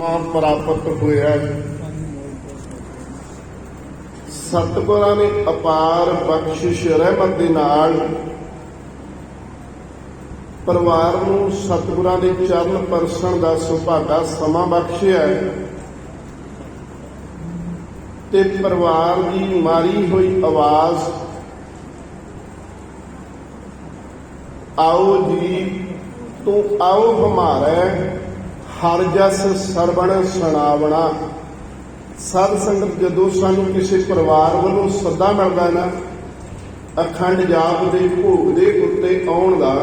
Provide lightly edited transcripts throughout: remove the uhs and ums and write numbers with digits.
ਪ੍ਰਾਪਤ ਹੋਇਆ। ਸਤਿਗੁਰਾਂ ਨੇ ਅਪਾਰ ਬਖਸ਼ਿਸ਼ ਰਹਿਮਤ ਦੇ ਨਾਲ ਪਰਿਵਾਰ ਨੂੰ ਸਤਿਗੁਰਾਂ ਦੇ ਚਰਨ ਪਰਸਣ ਦਾ ਸੁਭਾਗਾ ਸਮਾਂ ਬਖਸ਼ਿਆ ਤੇ ਪਰਿਵਾਰ ਦੀ ਮਾਰੀ ਹੋਈ ਆਵਾਜ਼ आओ जी तू आओ हमारे हर जस सरवण सुनावना। साध संगत जदों सानू किसी परिवार वालों सदा मिलदा ना अखंड जाप दे भोग दे उत्ते आउण दा,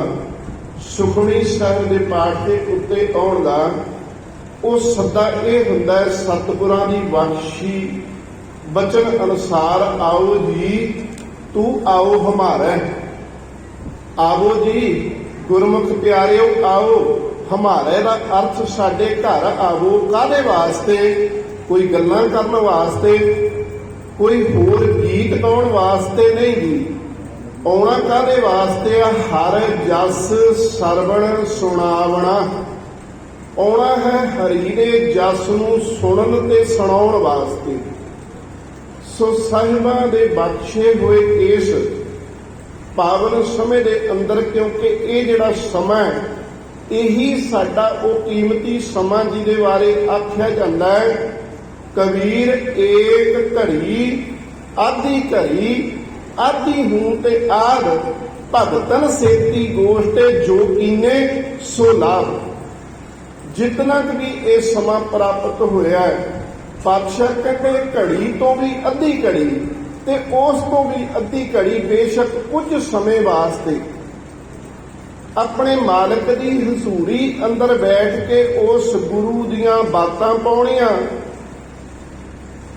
सुखमनी साहिब दे पाठ दे उत्ते आउण दा, ਉਹ ਸੱਦਾ ਇਹ ਹੁੰਦਾ ਹੈ ਸਤਿਗੁਰਾਂ ਦੀ ਬਖਸ਼ੀ ਬਚਨ ਅਨੁਸਾਰ आओ जी तू आओ हमारे। आवो जी गुरमुख प्यारिओ आओ हमारे दा अर्थ साडे घर आवो। काहदे वास्ते? कोई गल्लां करन वास्ते, कोई होर गीत गाउण वास्ते नहीं जी। आउणा काहदे वास्ते आ? हर जस सरवण सुनावना। आउणा है हरि दे जस नूं सुणन ते सुणाउण वास्ते। सो साहिबां दे बख्शे होए इस पावन समय दे अंदर, क्योंकि ये जिहड़ा समा यही साडा वो कीमती समा जिहदे बारे आख्या जाता है कबीर एक घड़ी आधी घड़ी आधी हूं ते आद भगतन सेती गोष्ट जो कीने सो लाभ। जितना भी ये समा प्राप्त होया है पातशाह कहते घड़ी तो भी अद्धी घड़ी ते उस तो भी अद्धी घड़ी बेशक कुछ समय वास्ते अपने मालिक की हजूरी अंदर बैठ के उस गुरु दियां बातां पाउणियां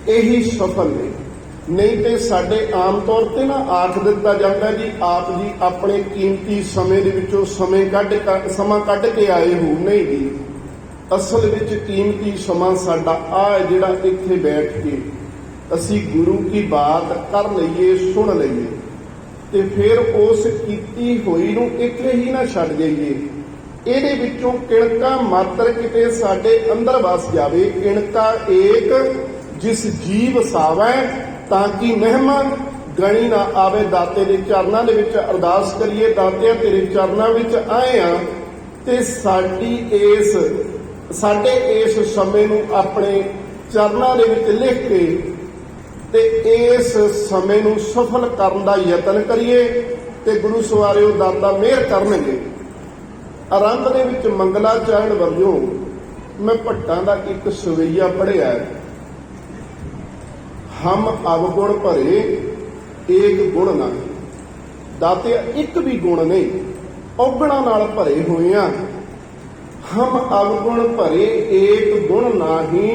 यही सफल ने। नहीं तो साडे आम तौर पर ना आख दिता जाता जी आप जी अपने कीमती समय दे विचों समा कढ के आए हो। नहीं जी, असल विच कीमती समा साडा आ जिहड़ा इत्थे बैठ के असी गुरु की बात कर लईए सुन लईए ते फिर उस कीती होई नूं इत्थे ही ना छड्ड जाइए। इहदे विचों किणका मात्र किते साडे अंदर वस जावे। किणका एक जिस जीव सावै ताकि महिमा गणी ना आवे। दाते दे चरनां दे विच अरदास करिए, दातिया तेरे चरनां विच आए आ ते साडे इस समय नूं अपने चरनां दे विच लिख के ते इस समय नूं सफल करन दा यतन करिए ते गुरु सवारिओ दाता मेहर करनगे। आरंभ दे विच मंगलाचरण वल्लों मैं भट्टां दा एक सवैया पढ़िया है। हम अवगुण भरे एक गुण नहीं। दाते एक भी गुण नहीं, औगणा नाल भरे होए आ। हम अवगुण भरे एक गुण नाही,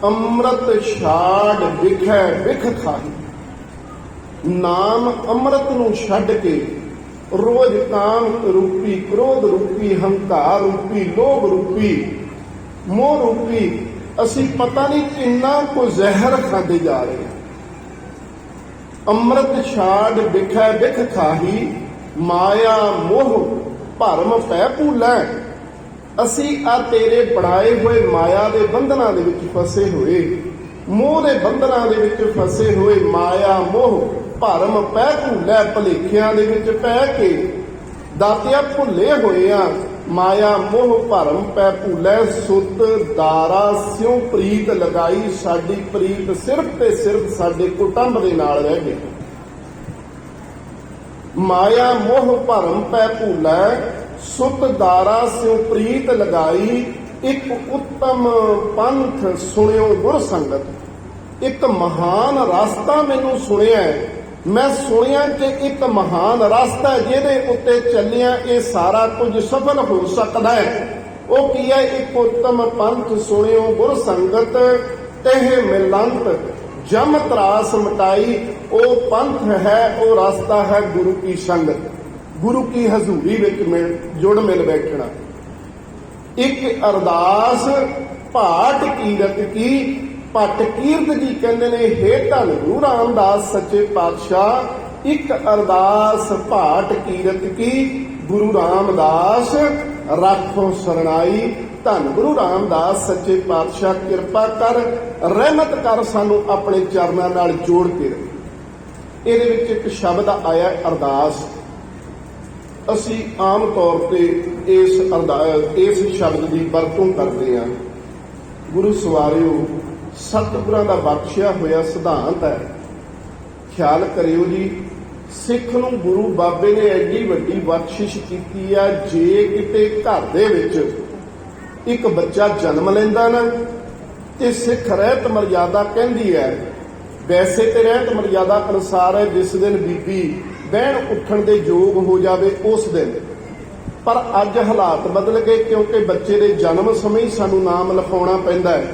अमृत छाड़ विखै विख खाही। नाम अमृत नूं छड्ड के रोज काम रूपी, क्रोध रूपी, हंकार रूपी, लोभ रूपी, मोह रूपी असी पता नहीं किन्ना को जहर खाते जा रहे हैं। अमृत छाड़ विखै विख खाही, माया मोह भरम पै भूलै। असी आ तेरे बनाए हुए माया के बंधना दे विच फसे हुए, मोह के बंधना दे विच फसे हुए, माया मोह भरम पै भूलै भुलेखियां दे विच पै के दातिया भुले होए आ। माया मोह भरम पै भूलै, सुत दारा स्यों प्रीत लगाई। साडी प्रीत सिर्फ ते सिर्फ साडे कुटुंब दे नाल रह गई। माया मोह भरम पै भूलै, सुत दारा स्यों प्रीत लगाई। एक उत्तम पंथ सुनियो गुर संगत। एक महान रास्ता मैनू सुनिया, मैं सुनिया कि एक महान रास्ता जिहदे उत्ते चलिया ये सारा कुछ सफल हो सकता है। वो की है? एक उत्तम पंथ सुनियो गुर संगत, तेह मिलंत जम त्रास मिटाई। वो पंथ है, वो रास्ता है गुरु की संगत, गुरु की हजूरी विच जुड़ मिल बैठना। एक अरदास भाट कीरत की। भट्ट कीरत जी कहते ने हे धन गुरु रामदास सच्चे पातशाह, एक अरदास भाट कीरत की, गुरु रामदास राखो सरनाई। ਧੰਨ ਗੁਰੂ ਰਾਮਦਾਸ ਸੱਚੇ ਪਾਤਸ਼ਾਹ ਕਿਰਪਾ ਕਰ, ਰਹਿਮਤ ਕਰ, ਸਾਨੂੰ ਆਪਣੇ ਚਰਨਾਂ ਨਾਲ ਜੋੜ ਕੇ ਰੱਖੇ। ਇਹਦੇ ਵਿੱਚ ਇੱਕ ਸ਼ਬਦ ਆਇਆ ਅਰਦਾਸ। ਅਸੀਂ ਆਮ ਤੌਰ ਤੇ ਇਸ ਸ਼ਬਦ ਦੀ ਵਰਤੋਂ ਕਰਦੇ ਹਾਂ। ਗੁਰੂ ਸਵਾਰਿਓ, ਸਤਿਗੁਰਾਂ ਦਾ ਬਖਸ਼ਿਆ ਹੋਇਆ ਸਿਧਾਂਤ ਹੈ। ਖਿਆਲ ਕਰਿਓ ਜੀ, ਸਿੱਖ ਨੂੰ ਗੁਰੂ ਬਾਬੇ ਨੇ ਐਡੀ ਵੱਡੀ ਬਖਸ਼ਿਸ਼ ਕੀਤੀ ਆ। ਜੇ ਕਿਤੇ ਘਰ ਦੇ ਵਿੱਚ ਇੱਕ ਬੱਚਾ ਜਨਮ ਲੈਂਦਾ ਨਾ, ਤੇ ਸਿੱਖ ਰਹਿਤ ਮਰਜ਼ਾਦਾ ਕਹਿੰਦੀ ਹੈ, ਵੈਸੇ ਤੇ ਰਹਿਤ ਮਰਜ਼ਾਦਾ ਅਨੁਸਾਰ ਹੈ ਜਿਸ ਦਿਨ ਬੀਬੀ ਬਹਿਣ ਉੱਠਣ ਦੇ ਯੋਗ ਹੋ ਜਾਵੇ ਉਸ ਦਿਨ। ਪਰ ਅੱਜ ਹਾਲਾਤ ਬਦਲ ਗਏ, ਕਿਉਂਕਿ ਬੱਚੇ ਦੇ ਜਨਮ ਸਮੇਂ ਹੀ ਸਾਨੂੰ ਨਾਮ ਲਿਖਾਉਣਾ ਪੈਂਦਾ ਹੈ।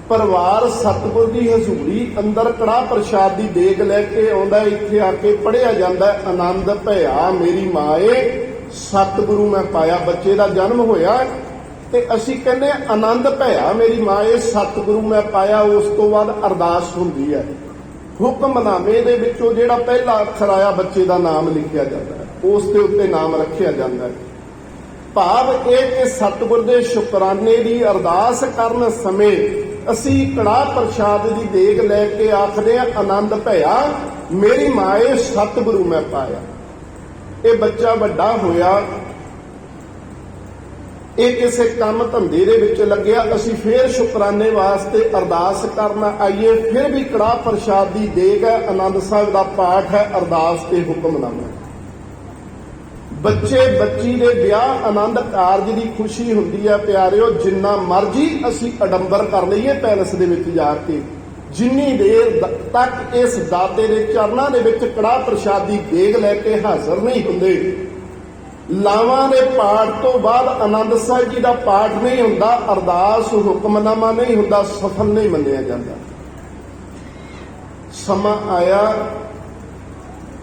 ਪਰਿਵਾਰ ਸਤਿਗੁਰ ਦੀ ਹਜ਼ੂਰੀ ਅੰਦਰ ਕੜਾਹ ਪ੍ਰਸ਼ਾਦ ਦੀ ਦੇਗ ਲੈ ਕੇ ਆਉਂਦਾ, ਇੱਥੇ ਆ ਕੇ ਪੜ੍ਹਿਆ ਜਾਂਦਾ ਆਨੰਦ ਭਇਆ ਮੇਰੀ ਮਾਏ ਸਤਿਗੁਰੂ ਮੈਂ ਪਾਇਆ। ਬੱਚੇ ਦਾ ਜਨਮ ਹੋਇਆ ਤੇ ਅਸੀਂ ਕਹਿੰਦੇ ਆਨੰਦ ਭਇਆ ਮੇਰੀ ਮਾਏ ਸਤਿਗੁਰੂ ਮੈਂ ਪਾਇਆ। ਉਸ ਤੋਂ ਬਾਅਦ ਅਰਦਾਸ ਹੁੰਦੀ ਹੈ। ਹੁਕਮਨਾਮੇ ਦੇ ਵਿੱਚੋਂ ਜਿਹੜਾ ਪਹਿਲਾ ਅੱਖਰ ਆਇਆ ਬੱਚੇ ਦਾ ਨਾਮ ਲਿਖਿਆ ਜਾਂਦਾ ਹੈ, ਉਸ ਦੇ ਉੱਤੇ ਨਾਮ ਰੱਖਿਆ ਜਾਂਦਾ ਹੈ। ਭਾਵ ਇਹ ਕਿ ਸਤਿਗੁਰ ਦੇ ਸ਼ੁਕਰਾਨੇ ਦੀ ਅਰਦਾਸ ਕਰਨ ਸਮੇਂ ਅਸੀਂ ਕੜਾਹ ਪ੍ਰਸ਼ਾਦ ਦੀ ਦੇਗ ਲੈ ਕੇ ਆਖਦੇ ਹਾਂ ਆਨੰਦ ਭਇਆ ਮੇਰੀ ਮਾਏ ਸਤਿਗੁਰੂ ਮੈਂ ਪਾਇਆ। ਇਹ ਬੱਚਾ ਵੱਡਾ ਹੋਇਆ, ਇਹ ਕਿਸੇ ਕੰਮ ਧੰਦੇ ਦੇ ਵਿੱਚ ਲੱਗਿਆ, ਅਸੀਂ ਫੇਰ ਸ਼ੁਕਰਾਨੇ ਵਾਸਤੇ ਅਰਦਾਸ ਕਰਨ ਆਈਏ, ਫਿਰ ਵੀ ਕੜਾਹ ਪ੍ਰਸ਼ਾਦ ਦੀ ਦੇਗ ਹੈ, ਆਨੰਦ ਸਾਹਿਬ ਦਾ ਪਾਠ ਹੈ, ਅਰਦਾਸ ਤੇ ਹੁਕਮਨਾਮਾ। ਬੱਚੇ ਬੱਚੀ ਦੇ ਵਿਆਹ ਆਨੰਦ ਕਾਰਜ ਦੀ ਖੁਸ਼ੀ ਹੁੰਦੀ ਹੈ ਪਿਆਰਿਓ। ਜਿੰਨਾ ਮਰਜੀ ਅਸੀਂ ਅਡੰਬਰ ਕਰ ਲਈਏ ਪੈਲਸ ਦੇ ਵਿੱਚ ਜਾ ਕੇ, ਜਿੰਨੀ ਦੇਰ ਤੱਕ ਇਸ ਦਾਤੇ ਦੇ ਚਰਨਾਂ ਦੇ ਵਿੱਚ ਕੜਾਹ ਪ੍ਰਸ਼ਾਦ ਦੀ ਦੇਗ ਲੈ ਕੇ ਹਾਜ਼ਰ ਨਹੀਂ ਹੁੰਦੇ, ਲਾਵਾਂ ਦੇ ਪਾਠ ਤੋਂ ਬਾਅਦ ਆਨੰਦ ਸਾਹਿਬ ਜੀ ਦਾ ਪਾਠ ਨਹੀਂ ਹੁੰਦਾ, ਅਰਦਾਸ ਹੁਕਮਨਾਮਾ ਨਹੀਂ ਹੁੰਦਾ, ਸਫਲ ਨਹੀਂ ਮੰਨਿਆ ਜਾਂਦਾ। ਸਮਾਂ ਆਇਆ,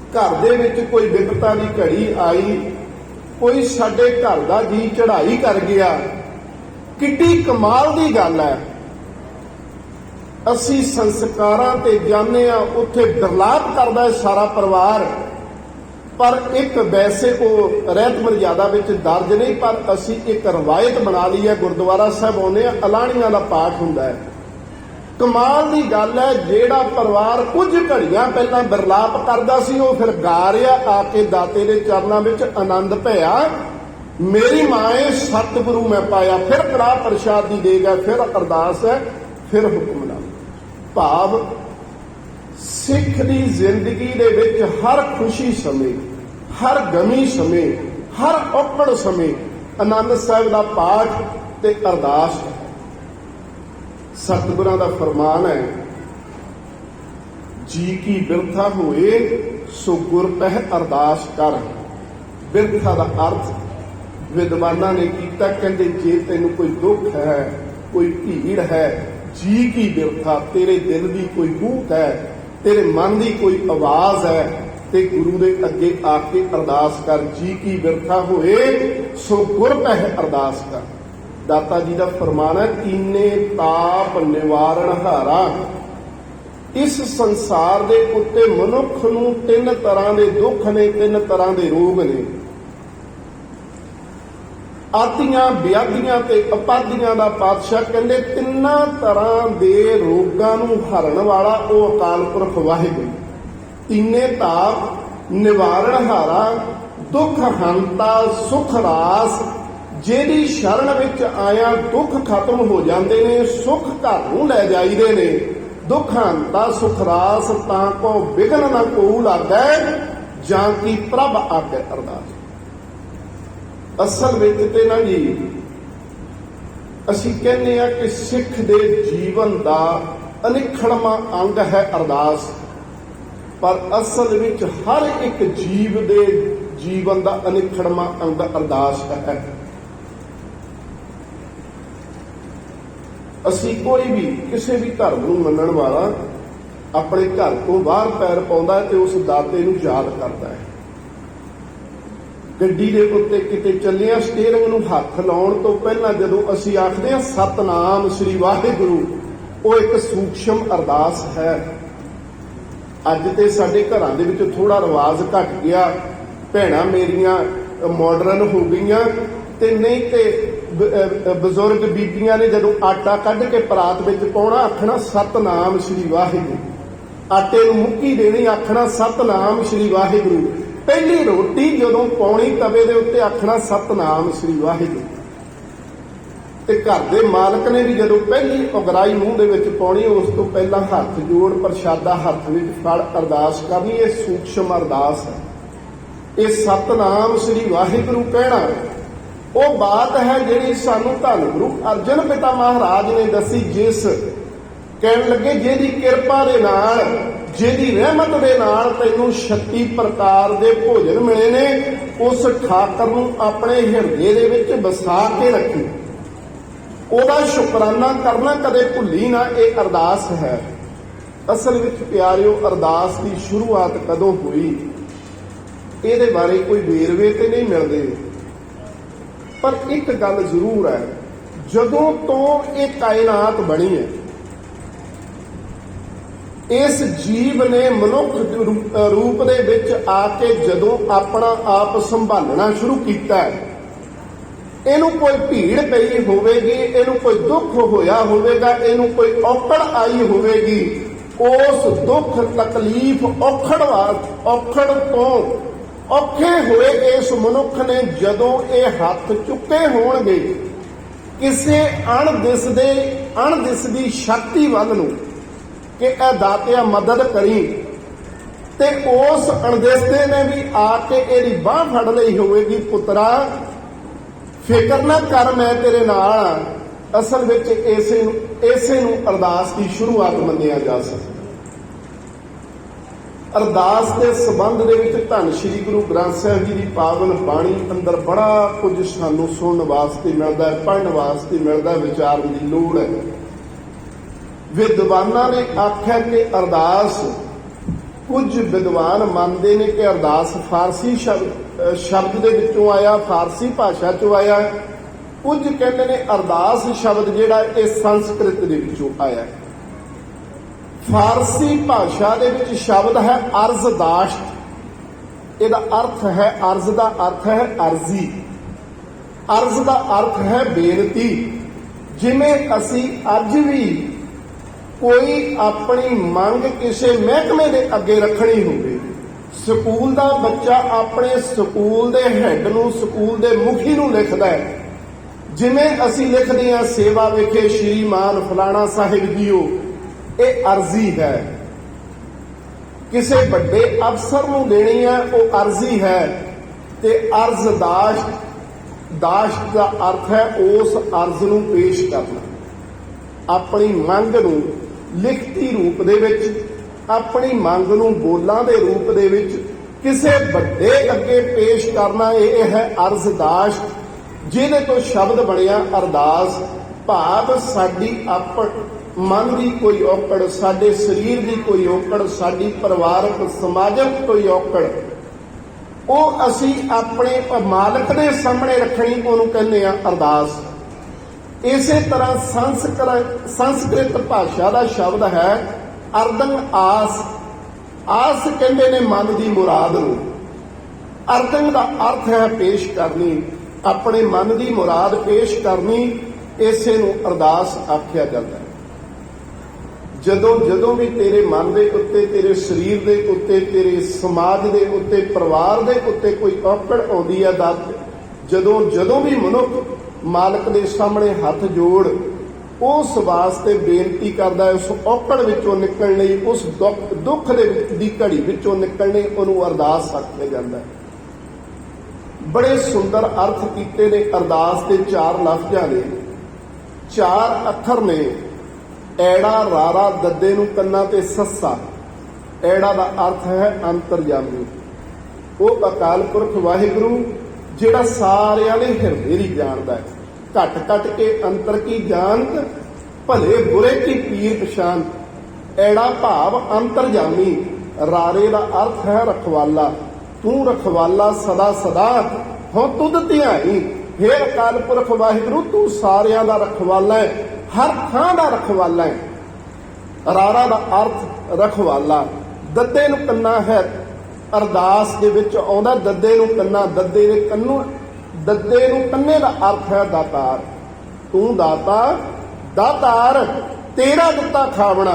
ਘਰ ਦੇ ਵਿੱਚ ਕੋਈ ਵਿਪਤਾ ਦੀ ਘੜੀ ਆਈ, ਕੋਈ ਸਾਡੇ ਘਰ ਦਾ ਜੀ ਚੜ੍ਹਾਈ ਕਰ ਗਿਆ। ਕਿੱਡੀ ਕਮਾਲ ਦੀ ਗੱਲ ਹੈ। ਅਸੀਂ ਸੰਸਕਾਰਾਂ ਤੇ ਜਾਂਦੇ ਆ, ਉੱਥੇ ਵਿਰਲਾਪ ਕਰਦਾ ਹੈ ਸਾਰਾ ਪਰਿਵਾਰ, ਪਰ ਇੱਕ ਵੈਸੇ ਉਹ ਰਹਿਤ ਮਰਜ਼ਾਦਾ ਵਿੱਚ ਦਰਜ ਨਹੀਂ, ਪਰ ਅਸੀਂ ਇੱਕ ਰਵਾਇਤ ਬਣਾ ਲਈ ਹੈ। ਗੁਰਦੁਆਰਾ ਸਾਹਿਬ ਆਉਂਦੇ ਆ, ਅਲਾਣੀਆਂ ਦਾ ਪਾਠ ਹੁੰਦਾ ਹੈ। ਕਮਾਲ ਦੀ ਗੱਲ ਹੈ, ਜਿਹੜਾ ਪਰਿਵਾਰ ਕੁਝ ਘੜੀਆਂ ਪਹਿਲਾਂ ਵਿਰਲਾਪ ਕਰਦਾ ਸੀ, ਉਹ ਫਿਰ ਗਾ ਰਿਹਾ ਆ ਕੇ ਦਾਤੇ ਦੇ ਚਰਨਾਂ ਵਿੱਚ ਆਨੰਦ ਭਇਆ ਮੇਰੀ ਮਾਏ ਸਤਿਗੁਰੂ ਮੈਂ ਪਾਇਆ। ਫਿਰ ਕੜਾਹ ਪ੍ਰਸ਼ਾਦ ਦੀ ਦੇਗ ਹੈ, ਫਿਰ ਅਰਦਾਸ ਹੈ, ਫਿਰ ਹੁਕਮਨਾਮਾ। ਭਾਵ ਸਿੱਖ ਦੀ ਜ਼ਿੰਦਗੀ ਦੇ ਵਿੱਚ ਹਰ ਖੁਸ਼ੀ ਸਮੇਂ, ਹਰ ਗਮੀ ਸਮੇਂ, ਹਰ ਔਕੜ ਸਮੇਂ ਆਨੰਦ ਸਾਹਿਬ ਦਾ ਪਾਠ ਤੇ ਅਰਦਾਸ ਹੈ। ਸਤਿਗੁਰਾਂ ਦਾ ਫਰਮਾਨ ਹੈ, ਜੀ ਕੀ ਬਿਰਥਾ ਹੋਏ ਸੋ ਗੁਰ ਪਹਿ ਅਰਦਾਸ ਕਰ। ਬਿਰਥਾ ਦਾ ਅਰਥ ਵਿਦਵਾਨਾਂ ਨੇ ਕੀਤਾ, ਕਹਿੰਦੇ ਜੇ ਤੈਨੂੰ ਕੋਈ ਦੁੱਖ ਹੈ, ਕੋਈ ਭੀੜ ਹੈ, ਜੀ ਕੀ ਬਿਰਥਾ, ਤੇਰੇ ਦਿਲ ਦੀ ਕੋਈ ਹੂਕ ਹੈ, ਤੇਰੇ ਮਨ ਦੀ ਕੋਈ ਆਵਾਜ਼ ਹੈ, ਤੇ ਗੁਰੂ ਦੇ ਅੱਗੇ ਆ ਕੇ ਅਰਦਾਸ ਕਰ। ਜੀ ਕੀ ਬਿਰਥਾ ਹੋਏ ਸੋ ਗੁਰ ਪਹਿ ਅਰਦਾਸ ਕਰ। ਦਾਤਾ ਜੀ ਦਾ ਫਰਮਾਨ ਹੈ, ਕੀਨੇ ਤਾਪ ਨਿਵਾਰਣ ਹਾਰਾ। ਇਸ ਸੰਸਾਰ ਦੇ ਉੱਤੇ ਮਨੁੱਖ ਨੂੰ ਤਿੰਨ ਤਰ੍ਹਾਂ ਦੇ ਦੁੱਖ ਨੇ, ਤਿੰਨ ਤਰ੍ਹਾਂ ਦੇ ਰੋਗ ਨੇ। ਆਦੀਆਂ, ਵਿਆਧੀਆਂ ਤੇ ਉਪਾਧੀਆਂ ਦਾ ਪਾਤਸ਼ਾਹ ਕਹਿੰਦੇ ਤਿੰਨਾਂ ਤਰ੍ਹਾਂ ਦੇ ਰੋਗਾਂ ਨੂੰ ਹਰਨ ਵਾਲਾ ਉਹ ਅਕਾਲ ਪੁਰਖ ਵਾਹਿਗੁਰੂ। ਤੀਨੇ ਤਾਪ ਨਿਵਾਰਣ ਹਾਰਾ, ਦੁੱਖ ਹੰਤਾ ਸੁਖ ਰਾਸ। ਜਿਹਦੀ ਸ਼ਰਨ ਵਿੱਚ ਆਇਆ ਦੁੱਖ ਖਤਮ ਹੋ ਜਾਂਦੇ ਨੇ, ਸੁੱਖ ਘਰ ਨੂੰ ਲੈ ਜਾਈਦੇ ਨੇ। ਦੁੱਖ ਹੰਤਾ ਸੁਖ ਰਾਸ, ਤਾਂ ਕੋ ਵਿਘਨ ਨਾ ਕੋਊ ਲਾਗੈ, ਜਾਂ ਕੀ ਪ੍ਰਭ ਆਗੈ ਅਰਦਾਸ। ਅਸਲ ਵਿੱਚ ਤੇ ਨਾ ਜੀ, ਅਸੀਂ ਕਹਿੰਦੇ ਆ ਕਿ ਸਿੱਖ ਦੇ ਜੀਵਨ ਦਾ ਅਨਿੱਖੜਵਾਂ ਅੰਗ ਹੈ ਅਰਦਾਸ, ਪਰ ਅਸਲ ਵਿੱਚ ਹਰ ਇੱਕ ਜੀਵ ਦੇ ਜੀਵਨ ਦਾ ਅਨਿੱਖੜਵਾਂ ਅੰਗ ਅਰਦਾਸ ਹੈ। ਅਸੀਂ ਕੋਈ ਵੀ ਕਿਸੇ ਵੀ ਧਰਮ ਨੂੰ ਮੰਨਣ ਵਾਲਾ ਆਪਣੇ ਘਰ ਤੋਂ ਬਾਹਰ ਪੈਰ ਪਾਉਂਦਾ ਤੇ ਉਸ ਦਾਤੇ ਨੂੰ ਯਾਦ ਕਰਦਾ ਹੈ। ਗੱਡੀ ਦੇ ਉੱਤੇ ਕਿਤੇ ਚੱਲਿਆ, ਸਟੀਅਰਿੰਗ ਨੂੰ ਹੱਥ ਲਾਉਣ ਤੋਂ ਪਹਿਲਾਂ ਜਦੋਂ ਅਸੀਂ ਆਖਦੇ ਹਾਂ ਸਤਨਾਮ ਸ੍ਰੀ ਵਾਹਿਗੁਰੂ, ਉਹ ਇੱਕ ਸੂਖਸ਼ਮ ਅਰਦਾਸ ਹੈ। ਅੱਜ ਤੇ ਸਾਡੇ ਘਰਾਂ ਦੇ ਵਿੱਚ ਥੋੜਾ ਰਿਵਾਜ ਘਟ ਗਿਆ, ਭੈਣਾਂ ਮੇਰੀਆਂ ਮਾਡਰਨ ਹੋ ਗਈਆਂ, ਤੇ ਨਹੀਂ ਤੇ ਬਜ਼ੁਰਗ ਬੀਬੀਆਂ ਨੇ ਜਦੋਂ ਆਟਾ ਕੱਢ ਕੇ ਪਰਾਤ ਵਿੱਚ ਪਾਉਣਾ, ਆਖਣਾ ਸਤਨਾਮ ਸ਼੍ਰੀ ਵਾਹਿਗੁਰੂ। ਆਟੇ ਨੂੰ ਮੁੱਕੀ ਦੇਣੀ, ਆਖਣਾ ਸਤਨਾਮ ਸ਼੍ਰੀ ਵਾਹਿਗੁਰੂ। ਪਹਿਲੀ ਰੋਟੀ ਜਦੋਂ ਪਾਉਣੀ ਤਵੇ ਦੇ ਉੱਤੇ, ਆਖਣਾ ਸਤਨਾਮ ਸ਼੍ਰੀ ਵਾਹਿਗੁਰੂ। ਤੇ ਘਰ ਦੇ ਮਾਲਕ ਨੇ ਵੀ ਜਦੋਂ ਪਹਿਲੀ ਉਗਰਾਈ ਮੂੰਹ ਦੇ ਵਿੱਚ ਪਾਉਣੀ, ਉਸ ਤੋਂ ਪਹਿਲਾਂ ਹੱਥ ਜੋੜ ਪ੍ਰਸ਼ਾਦਾ ਹੱਥ ਵਿੱਚ ਫੜ ਅਰਦਾਸ ਕਰਨੀ। ਇਹ ਸੂਖਸ਼ਮ ਅਰਦਾਸ ਹੈ। ਇਹ ਸਤਨਾਮ ਸ਼੍ਰੀ ਵਾਹਿਗੁਰੂ ਕਹਿਣਾ ਉਹ ਬਾਤ ਹੈ ਜਿਹੜੀ ਸਾਨੂੰ ਧੰਨ ਗੁਰੂ ਅਰਜਨ ਪਿਤਾ ਮਹਾਰਾਜ ਨੇ ਦੱਸੀ। ਜਿਸ ਕਹਿਣ ਲੱਗੇ ਜਿਹਦੀ ਕਿਰਪਾ ਦੇ ਨਾਲ, ਜਿਹਦੀ ਰਹਿਮਤ ਦੇ ਨਾਲ ਤੈਨੂੰ 36 ਪ੍ਰਕਾਰ ਦੇ ਭੋਜਨ ਮਿਲੇ ਨੇ, ਉਸ ਠਾਕਰ ਨੂੰ ਆਪਣੇ ਹਿਰਦੇ ਦੇ ਵਿੱਚ ਵਸਾ ਕੇ ਰੱਖੀ। ਉਹਦਾ ਸ਼ੁਕਰਾਨਾ ਕਰਨਾ ਕਦੇ ਭੁੱਲੀ ਨਾ। ਇਹ ਅਰਦਾਸ ਹੈ। ਅਸਲ ਵਿੱਚ ਪਿਆਰਿਓ, ਅਰਦਾਸ ਦੀ ਸ਼ੁਰੂਆਤ ਕਦੋਂ ਹੋਈ ਇਹਦੇ ਬਾਰੇ ਕੋਈ ਵੇਰਵੇ ਤੇ ਨਹੀਂ ਮਿਲਦੇ, ਪਰ ਇੱਕ ਗੱਲ ਜ਼ਰੂਰ ਹੈ, ਜਦੋਂ ਤੋਂ ਇਹ ਕਾਇਨਾਤ ਬਣੀ ਹੈ, ਇਸ ਜੀਵ ਨੇ ਮਨੁੱਖ ਰੂਪ ਦੇ ਵਿੱਚ ਆ ਕੇ ਜਦੋਂ ਆਪਣਾ ਆਪ ਸੰਭਾਲਣਾ ਸ਼ੁਰੂ ਕੀਤਾ ਹੈ, ਇਹਨੂੰ ਕੋਈ ਭੀੜ ਪਈ ਹੋਵੇਗੀ, ਇਹਨੂੰ ਕੋਈ ਦੁੱਖ ਹੋਇਆ ਹੋਵੇਗਾ, ਇਹਨੂੰ ਕੋਈ ਔਕੜ ਆਈ ਹੋਵੇਗੀ, ਉਸ ਦੁੱਖ ਤਕਲੀਫ ਔਖੜ ਤੋਂ ਔਖੇ ਹੋਏ ਇਸ ਮਨੁੱਖ ਨੇ ਜਦੋਂ ਇਹ ਹੱਥ ਚੁੱਕੇ ਹੋਣਗੇ ਕਿਸੇ ਅਣਦਿਸਦੀ ਸ਼ਕਤੀ ਵੱਲ ਨੂੰ ਕਿ ਇਹ ਦਾਤਿਆ ਮਦਦ ਕਰੀ, ਤੇ ਉਸ ਅਣਦਿਸਦੇ ਨੇ ਵੀ ਆ ਕੇ ਇਹਦੀ ਬਾਹ ਫੜ ਲਈ ਹੋਵੇਗੀ, ਪੁੱਤਰਾ ਫਿਕਰ ਨਾ ਕਰ, ਮੈਂ ਤੇਰੇ ਨਾਲ ਹਾਂ। ਅਸਲ ਵਿੱਚ ਇਸੇ ਨੂੰ ਅਰਦਾਸ ਦੀ ਸ਼ੁਰੂਆਤ ਮੰਨਿਆ ਜਾ ਸਕਦਾ। ਅਰਦਾਸ ਦੇ ਸੰਬੰਧ ਦੇ ਵਿੱਚ ਧੰਨ ਸ਼੍ਰੀ ਗੁਰੂ ਗ੍ਰੰਥ ਸਾਹਿਬ ਜੀ ਦੀ ਪਾਵਨ ਬਾਣੀ ਅੰਦਰ ਬੜਾ ਕੁਝ ਸਾਨੂੰ ਸੁਣਨ ਵਾਸਤੇ ਮਿਲਦਾ ਹੈ, ਪੜ੍ਹਨ ਵਾਸਤੇ ਮਿਲਦਾ, ਵਿਚਾਰਨ ਦੀ ਲੋੜ ਹੈ। ਵਿਦਵਾਨਾਂ ਨੇ ਆਖਿਆ ਕਿ ਅਰਦਾਸ, ਕੁਝ ਵਿਦਵਾਨ ਮੰਨਦੇ ਨੇ ਕਿ ਅਰਦਾਸ ਫਾਰਸੀ ਸ਼ਬਦ ਦੇ ਵਿੱਚੋਂ ਆਇਆ, ਫਾਰਸੀ ਭਾਸ਼ਾ ਚੋਂ ਆਇਆ। ਕੁਝ ਕਹਿੰਦੇ ਨੇ ਅਰਦਾਸ ਸ਼ਬਦ ਜਿਹੜਾ ਇਹ ਸੰਸਕ੍ਰਿਤ ਦੇ ਵਿੱਚੋਂ ਆਇਆ। ਫਾਰਸੀ ਭਾਸ਼ਾ ਦੇ ਵਿੱਚ ਸ਼ਬਦ ਹੈ ਅਰਜ਼ਦਾਸ਼ਤ। ਇਹਦਾ ਅਰਥ ਹੈ, ਅਰਜ਼ ਦਾ ਅਰਥ ਹੈ ਅਰਜ਼ੀ, ਅਰਜ਼ ਦਾ ਅਰਥ ਹੈ ਬੇਨਤੀ। ਜਿਵੇਂ ਅਸੀਂ ਅੱਜ ਵੀ ਕੋਈ ਆਪਣੀ ਮੰਗ ਕਿਸੇ ਮਹਿਕਮੇ ਦੇ ਅੱਗੇ ਰੱਖਣੀ ਹੋਵੇ, ਸਕੂਲ ਦਾ ਬੱਚਾ ਆਪਣੇ ਸਕੂਲ ਦੇ ਹੈੱਡ ਨੂੰ, ਸਕੂਲ ਦੇ ਮੁਖੀ ਨੂੰ ਲਿਖਦਾ ਹੈ। ਜਿਵੇਂ ਅਸੀਂ ਲਿਖਦੇ ਹਾਂ ਸੇਵਾ ਵਿਖੇ ਸ਼੍ਰੀਮਾਨ ਫਲਾਣਾ ਸਾਹਿਬ ਜੀਓ, ਇਹ ਅਰਜ਼ੀ ਹੈ। ਕਿਸੇ ਵੱਡੇ ਅਫਸਰ ਨੂੰ ਦੇਣੀ ਹੈ, ਉਹ ਅਰਜ਼ੀ ਹੈ। ਤੇ ਅਰਜ਼ਦਾਸ਼ਤ, ਦਾਸ਼ਤ ਦਾ ਅਰਥ ਹੈ ਉਸ ਅਰਜ਼ ਨੂੰ ਪੇਸ਼ ਕਰਨਾ, ਆਪਣੀ ਮੰਗ ਨੂੰ ਲਿਖਤੀ ਰੂਪ ਦੇ ਵਿੱਚ, ਆਪਣੀ ਮੰਗ ਨੂੰ ਬੋਲਾਂ ਦੇ ਰੂਪ ਦੇ ਵਿੱਚ ਕਿਸੇ ਵੱਡੇ ਅੱਗੇ ਪੇਸ਼ ਕਰਨਾ। ਇਹ ਹੈ ਅਰਜ਼ਦਾਸ਼ਤ, ਜਿਹਦੇ ਤੋਂ ਸ਼ਬਦ ਬਣਿਆ ਅਰਦਾਸ। ਭਾਵ ਸਾਡੀ ਮਨ ਦੀ ਕੋਈ ਔਕੜ, ਸਾਡੇ ਸਰੀਰ ਦੀ ਕੋਈ ਔਕੜ, ਸਾਡੀ ਪਰਿਵਾਰਕ ਸਮਾਜਿਕ ਕੋਈ ਔਕੜ, ਉਹ ਅਸੀਂ ਆਪਣੇ ਮਾਲਕ ਦੇ ਸਾਹਮਣੇ ਰੱਖਣੀ, ਉਹਨੂੰ ਕਹਿੰਦੇ ਆ ਅਰਦਾਸ। ਇਸੇ ਤਰ੍ਹਾਂ ਸੰਸਕ੍ਰਿਤ ਭਾਸ਼ਾ ਦਾ ਸ਼ਬਦ ਹੈ ਅਰਦੰ ਆਸ। ਆਸ ਕਹਿੰਦੇ ਨੇ ਮਨ ਦੀ ਮੁਰਾਦ ਨੂੰ। ਅਰਦੰ ਦਾ ਅਰਥ ਹੈ ਪੇਸ਼ ਕਰਨੀ, ਆਪਣੇ ਮਨ ਦੀ ਮੁਰਾਦ ਪੇਸ਼ ਕਰਨੀ। ਇਸੇ ਨੂੰ ਅਰਦਾਸ ਆਖਿਆ ਜਾਂਦਾ ਹੈ। ਜਦੋਂ ਵੀ ਤੇਰੇ ਮਨ ਦੇ ਉੱਤੇ, ਤੇਰੇ ਸਰੀਰ ਦੇ ਉੱਤੇ, ਤੇਰੇ ਸਮਾਜ ਦੇ ਉੱਤੇ, ਪਰਿਵਾਰ ਦੇ ਉੱਤੇ ਕੋਈ ਔਕੜ ਆਉਂਦੀ ਹੈ, ਜਦੋਂ ਵੀ ਮਨੁੱਖ ਮਾਲਕ ਦੇ ਸਾਹਮਣੇ ਹੱਥ ਜੋੜ ਉਸ ਵਾਸਤੇ ਬੇਨਤੀ ਕਰਦਾ ਹੈ, ਉਸ ਔਕੜ ਵਿੱਚੋਂ ਨਿਕਲਣ ਲਈ, ਉਸ ਦੁੱਖ ਦੀ ਘੜੀ ਵਿੱਚੋਂ ਨਿਕਲਣ ਲਈ, ਉਹਨੂੰ ਅਰਦਾਸ ਆਖਿਆ ਜਾਂਦਾ ਹੈ। ਬੜੇ ਸੁੰਦਰ ਅਰਥ ਕੀਤੇ ਨੇ ਅਰਦਾਸ ਦੇ। 4 ਲਫ਼ਜ਼ਾਂ ਨੇ, 4 ਅੱਖਰ ਨੇ, ਐੜਾ, ਰਾਰਾ, ਦੱਦੇ ਨੂੰ ਕੰਨਾਂ ਤੇ ਸੱਸਾ। ਐੜਾ ਦਾ ਅਰਥ ਹੈ ਅੰਤਰਜਾਮੀ, ਉਹ ਅਕਾਲ ਪੁਰਖ ਵਾਹਿਗੁਰੂ ਜਿਹੜਾ ਸਾਰਿਆਂ ਦੇ ਹਿਰਦੇ ਦੀ ਜਾਣਦਾ ਹੈ। ਘਟ ਕੇ ਅੰਤਰ ਕੀ ਜਾਣਤ, ਭਲੇ ਬੁਰੇ ਕੀ ਪੀਰ ਪਛਾਨਤ। ਐੜਾ ਭਾਵ ਅੰਤਰਜਾਮੀ। ਰਾਰੇ ਦਾ ਅਰਥ ਹੈ ਰਖਵਾਲਾ, ਤੂੰ ਰਖਵਾਲਾ ਸਦਾ ਸਦਾ ਹੋ ਤੁਧ ਧਿਆਈ। ਹੇ ਅਕਾਲ ਪੁਰਖ ਵਾਹਿਗੁਰੂ, ਤੂੰ ਸਾਰਿਆਂ ਦਾ ਰਖਵਾਲਾ ਹੈ, ਹਰ ਥਾਂ ਦਾ ਰਖਵਾਲਾ ਹੈ। ਰਾਰਾ ਦਾ ਅਰਥ ਰਖਵਾਲਾ। ਦੱਦੇ ਨੂੰ ਕੰਨਾ ਹੈ, ਅਰਦਾਸ ਦੇ ਵਿੱਚ ਆਉਂਦਾ ਦੱਦੇ ਨੂੰ ਕੰਨਾ। ਦੱਦੇ ਦੇ ਕੰਨੋਂ ਦੱਤੇ ਨੂੰ ਕੰਨੇ ਦਾ ਅਰਥ ਹੈ ਦਾਤਾਰ। ਤੂੰ ਦਾਤਾ ਦਾਤਾਰ, ਤੇਰਾ ਦਿੱਤਾ ਖਾਵਣਾ।